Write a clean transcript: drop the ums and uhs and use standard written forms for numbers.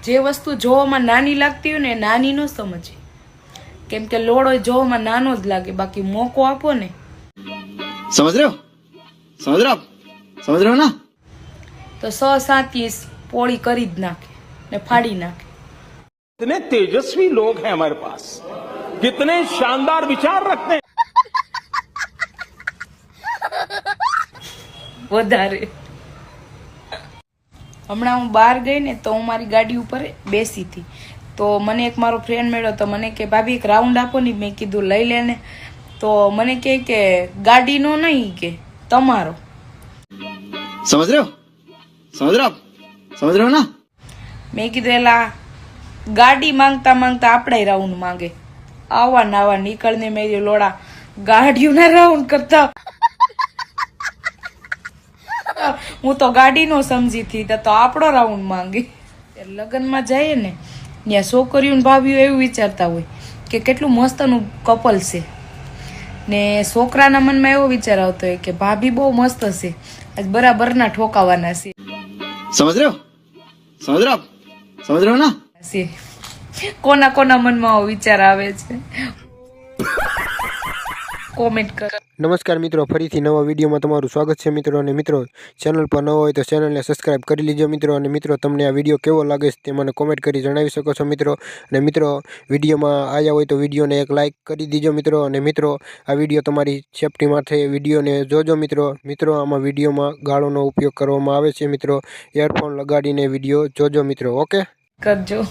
જે વસ્તુ જોવામાં નાની લાગતી હોય ને એ નાની ન સમજે, કેમ કે લોડો જોવામાં નાનો જ લાગે, બાકી મોકો આપો ને समझ रहे हो समझ रहे हो समझ रहे हो ना તો 100-100 પોળી કરી જ નાખે ને ફાડી નાખે। कितने तेजस्वी लोग हैं हमारे पास, कितने शानदार विचार रखते हैं। વધારે હમણાં હું બહાર ગઈ ને તો હું મારી ગાડી ઉપર બેસી હતી, તો મને એક મારો ફ્રેન્ડ મળ્યો, તો મને કે ભાભી એક રાઉન્ડ આપો ને। મેં કીધું લઈ લે ને, તો મને કહે કે ગાડીનો નહીં, કે તમારો। समझ रहे हो समझ रहे हो समझ रहे हो ना મેં કીધું એલા ગાડી માંગતા માંગતા આપણે રાઉન્ડ માંગે, આવા નાવા નીકળને મેં લોડા ગાડીઓના રાઉન્ડ કરતા। હું તો ગાડીનો સમજી હતી, તો આપણો રાઉન્ડ માંગે। લગ્નમાં જઈએ ને ત્યાં છોકરીઓ ને ભાભીઓ એવું વિચારતા હોય કે કેટલું મસ્તનું કપલ છે, ને છોકરાના મનમાં એવો વિચાર આવતો હોય કે ભાભી બહુ મસ્ત છે, આજ બરાબરના ઠોકાવાના છે। समझ रहे हो समझ रहे हो समझ रहे हो ना કોના કોના મનમાં આવો વિચાર આવે છે કોમેન્ટ કરો। નમસ્કાર મિત્રો, ફરીથી નવા વિડીયોમાં તમારું સ્વાગત છે મિત્રો। અને મિત્રો, ચેનલ પર નવા હોય તો ચેનલને સબસ્ક્રાઇબ કરી લીજો મિત્રો। અને મિત્રો, તમને આ વિડીયો કેવો લાગે છે તે મને કોમેન્ટ કરી જણાવી શકો છો મિત્રો। અને મિત્રો, વિડીયોમાં આવ્યા હોય તો વિડીયોને એક લાઇક કરી દીજો મિત્રો। અને મિત્રો, આ વિડીયો તમારી સેફટી માટે વિડીયોને જોજો મિત્રો। મિત્રો, આમાં વિડીયોમાં ગાળોનો ઉપયોગ કરવામાં આવે છે મિત્રો, ઇયરફોન લગાડીને વિડીયો જોજો મિત્રો। ઓકે, કરજો।